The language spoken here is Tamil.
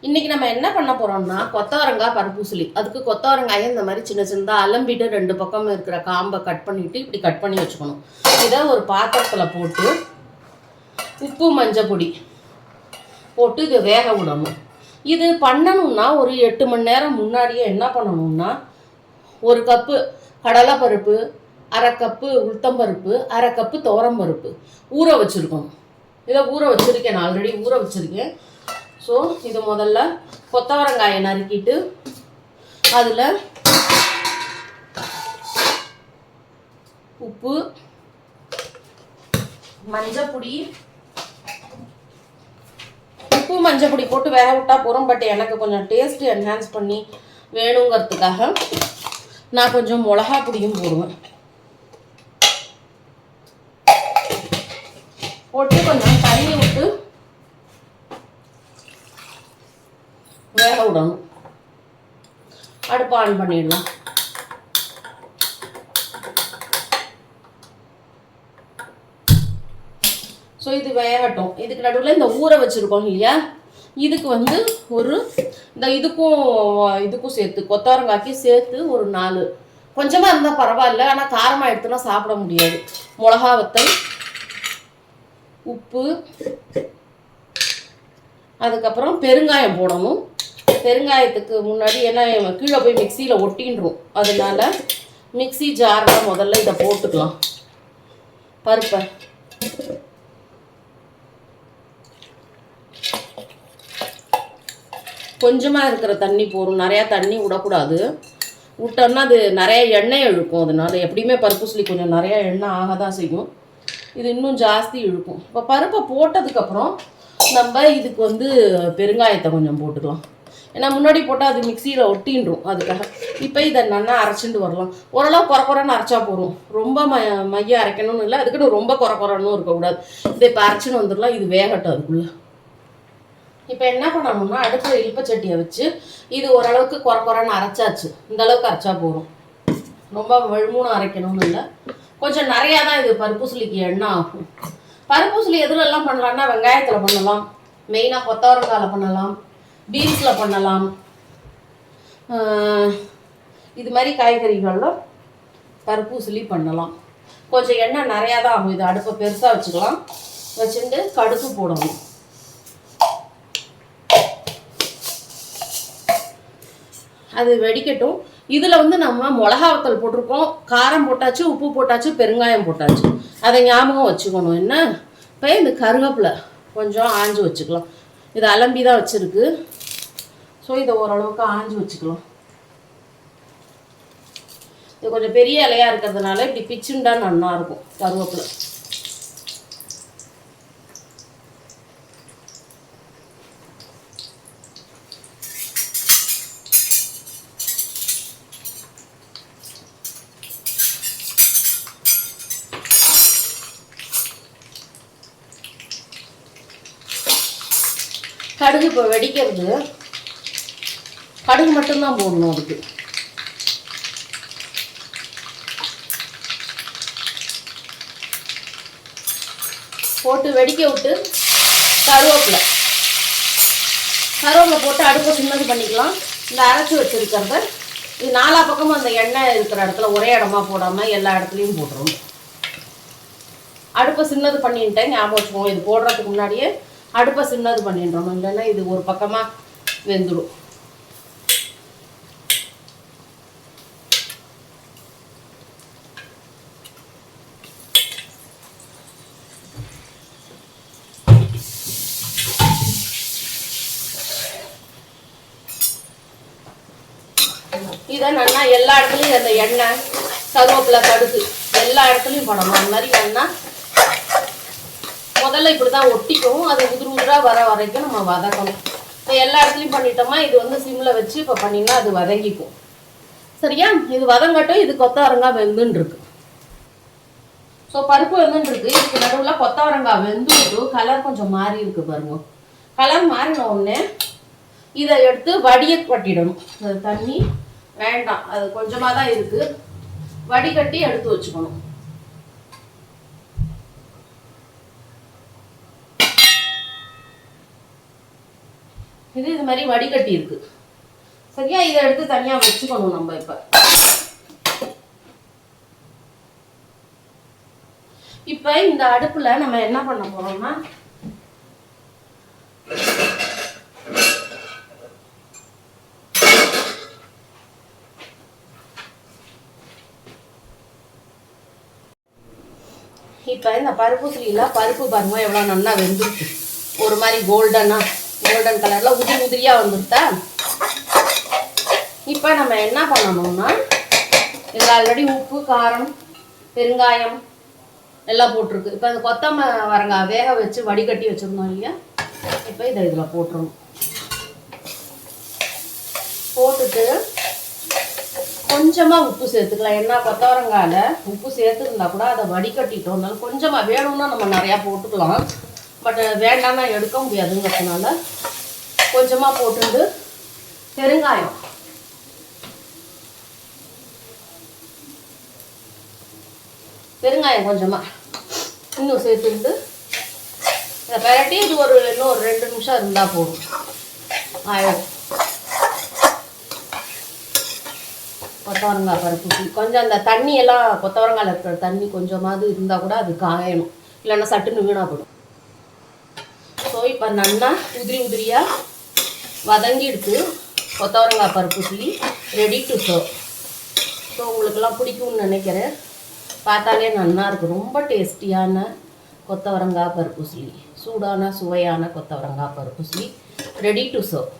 இன்னைக்கு நம்ம என்ன பண்ண போறோம்னா கொத்தவரங்காய் பருப்பூசலி. அதுக்கு கொத்தவரங்காயை இந்த மாதிரி சின்ன சின்னதாக அலம்பிட்டு 2 பக்கம் இருக்கிற காம்பை கட் பண்ணிட்டு இப்படி கட் பண்ணி வச்சுக்கணும். இதை ஒரு பாத்திரத்தில் போட்டு உப்பு மஞ்சள் பொடி போட்டு இதை வேக விடணும். இது பண்ணணும்னா ஒரு 8 மணி நேரம் முன்னாடியே என்ன பண்ணணும்னா 1 கப்பு கடலைப்பருப்பு, 1/2 கப்பு உளுத்தம்பருப்பு, 1/2 கப்பு துவரம்பருப்பு ஊற வச்சுருக்கணும். இதை ஊற வச்சுருக்கேன், நான் ஆல்ரெடி ஊற வச்சுருக்கேன். ஸோ இது முதல்ல கொத்தவரங்காயை நறுக்கிட்டு அதில் உப்பு மஞ்சப்பொடி போட்டு வேக விட்டா போகிறோம். பட் எனக்கு கொஞ்சம் டேஸ்ட் என்ஹான்ஸ் பண்ணி வேணுங்கிறதுக்காக நான் கொஞ்சம் மிளகா பொடியும் போடுவேன். போட்டு கொஞ்சம் தண்ணி விட்டு வேக விடணும். அடுப்பு ஆன் பண்ணிடலாம். ஸோ இது வேகட்டும். இதுக்கு நடுவில் இந்த ஊற வச்சுருக்கோம் இல்லையா, இதுக்கு ஒரு இதுக்கும் சேர்த்து கொத்தவரங்காய்க்கு சேர்த்து ஒரு 4 கொஞ்சமாக இருந்தால் பரவாயில்ல, ஆனால் காரமாக எடுத்துனா சாப்பிட முடியாது. மிளகா வத்தல், உப்பு, அதுக்கப்புறம் பெருங்காயம் போடணும். பெருங்காயத்துக்கு முன்னாடி ஏன்னா கீழே போய் மிக்சியில் ஒட்டின்றோம், அதனால மிக்சி ஜாரில் முதல்ல இதை போட்டுக்கலாம். பருப்பை கொஞ்சமாக இருக்கிற தண்ணி போடும், நிறையா தண்ணி விடக்கூடாது. விட்டோம்னா அது நிறைய எண்ணெய் இழுக்கும். அதனால எப்படியுமே பருப்பூசலி கொஞ்சம் நிறையா எண்ணெய் ஆக தான் செய்யும். இது இன்னும் ஜாஸ்தி இழுக்கும். இப்போ பருப்பை போட்டதுக்கப்புறம் நம்ம இதுக்கு பெருங்காயத்தை கொஞ்சம் போட்டுக்கலாம். ஏன்னா முன்னாடி போட்டால் அது மிக்சியில் ஒட்டின்றோம், அதுக்காக. இப்போ இதை நல்லா அரைச்சிட்டு வரலாம். ஓரளவு குறைன்னு அரைச்சா போகும், ரொம்ப மையம் அரைக்கணும்னு இல்லை, அதுக்குன்னு ரொம்ப குறைன்னு இருக்கக்கூடாது. இதை இப்போ அரைச்சின்னு வந்துடலாம். இது வேகட்டும் அதுக்குள்ளே. இப்போ என்ன பண்ணணும்னா அடுப்பில் இழுப்பச்சட்டியை வச்சு இது ஓரளவுக்கு குறைன்னு அரைச்சாச்சு. இந்த அளவுக்கு அரைச்சா போகும், ரொம்ப வழுமூணு அரைக்கணும்னு இல்லை. கொஞ்சம் நிறையா தான் இது பருப்பூசலிக்கு எண்ணெய் ஆகும். பருப்பூசலி எதுலெல்லாம் பண்ணலாம்னா வெங்காயத்தில் பண்ணலாம், மெயினாக கொத்தவரங்காயில் பண்ணலாம், பீன்ஸில் பண்ணலாம். இது மாதிரி காய்கறிகளில் பருப்பூசலி பண்ணலாம். கொஞ்சம் எண்ணெய் நிறையா தான் ஆகும். இது அடுப்பை பெருசாக வச்சுக்கலாம். வச்சுட்டு கடுகு போடணும். அது வெடிக்கட்டும். இதில் நம்ம மிளகா வத்தல் போட்டிருக்கோம், காரம் போட்டாச்சு, உப்பு போட்டாச்சு, பெருங்காயம் போட்டாச்சு. அதை ஞாபகம் வச்சுக்கணும். என்ன இப்போ இந்த கருவேப்பிலை கொஞ்சம் ஆஞ்சு வச்சுக்கலாம். இது அலம்பி தான் வச்சுருக்கு. ஸோ இதை ஓரளவுக்கு ஆஞ்சு வச்சுக்கலாம். இது கொஞ்சம் பெரிய இலையாக இருக்கிறதுனால இப்படி பிச்சுண்டா நல்லா இருக்கும் கருவேப்பிலை. கடுகு இப்போ வெடிக்கிறது. கடுகு மட்டும்தான் போடணும். அதுக்கு போட்டு வெடிக்க விட்டு கருவேப்பிலை போட்டு அடுப்பை சின்னது பண்ணிக்கலாம். இந்த அரைச்சி வச்சுருக்கிறத இது 4 பக்கமும் அந்த எண்ணெய் இருக்கிற இடத்துல ஒரே இடமா போடாமல் எல்லா இடத்துலையும் போட்டுருவோம். அடுப்பை சின்னது பண்ணிட்டேன், ஞாபகம் வச்சுக்கோங்க. இது போடுறதுக்கு முன்னாடியே அடுப்பை சின்னது பண்ணிடுறோம், இல்லைன்னா இது ஒரு பக்கமாக வெந்துடும். இதை நல்லா எல்லா இடத்துலையும் அந்த எண்ணெய் கருவேப்பிலை கடுகு எல்லா இடத்துலையும் போடணும். அந்த மாதிரி எண்ணெய் முதல்ல இப்படி தான் ஒட்டிக்கும். அது உதிராக வர வரைக்கும் நம்ம வதக்கணும். இப்போ எல்லா இடத்துலையும் பண்ணிட்டோமா இது சிம்மில் வச்சு இப்போ பண்ணிங்கன்னா அது வதங்கிக்கும். சரியா? இது வதங்கட்டும். இது கொத்தவரங்காய் வெந்துன்னு இருக்கு. ஸோ பருப்பு வெந்துன்னு இருக்கு. இதுக்கு நடுவில் கொத்தவரங்காய் வெந்துட்டு கலர் கொஞ்சம் மாறி இருக்கு பாருங்க. கலர் மாறின உடனே இதை எடுத்து வடிய கட்டிடணும். அது தண்ணி வேண்டாம், அது கொஞ்சமாக தான் இருக்கு. வடிகட்டி எடுத்து வச்சுக்கணும். இது மாதிரி வடிகட்டி இருக்கு. சரியா, இதை எடுத்து தனியாக வச்சுக்கணும் நம்ம. இப்போ இந்த அடுப்பில் நம்ம என்ன பண்ண போகிறோம்னா, இப்போ இந்த பருப்புசிலியில் பருப்பு பாருங்க எவ்வளோ நல்லா வெந்துருக்கு. ஒரு மாதிரி கோல்டன் கலரில் உதிரியாக வந்துருத்தா. இப்போ நம்ம என்ன பண்ணணும்னா, இதில் ஆல்ரெடி உப்பு, காரம், பெருங்காயம் எல்லாம் போட்டிருக்கு. இப்போ இந்த கொத்தமரங்காய் வேக வச்சு வடிகட்டி வச்சுருந்தோம் இல்லையா, இப்போ இதை இதில் போட்டுருணும். போட்டுட்டு கொஞ்சமாக உப்பு சேர்த்துக்கலாம். ஏன்னா கொத்தவரங்காயில் உப்பு சேர்த்துருந்தா கூட அதை வடிகட்டிட்டோம். அதனால கொஞ்சமாக வேணும்னா நம்ம நிறையா போட்டுக்கலாம். பட் வேண்டாம்னா எடுக்க முடியாதுங்கிறதுனால கொஞ்சமாக போட்டுட்டு பெருங்காயம் கொஞ்சமாக இன்னும் சேர்த்துட்டு இதை பரட்டி இது இன்னும் ஒரு 2 நிமிஷம் இருந்தால் போதும், ஆயிடும். கொத்தவரங்காய் பருப்பு கொஞ்சம் அந்த தண்ணியெல்லாம் கொத்தவரங்காயில் இருக்கிற தண்ணி கொஞ்சமாவது இருந்தால் கூட அது காயணும், இல்லைன்னா சட்டுன்னு வீணாக போடும். ஸோ இப்போ நல்லா உதிரியாக வதங்கிடுச்சு கொத்தவரங்காய் பருப்பு புளி, ரெடி டு சர்வ். ஸோ உங்களுக்கெல்லாம் பிடிக்கும்னு நினைக்கிறேன். பார்த்தாலே நல்லா இருக்கும். ரொம்ப டேஸ்டியான கொத்தவரங்காய் பருப்பு புளி, சூடான சுவையான கொத்தவரங்காய் பருப்பு புளி, ரெடி டு சர்வ்.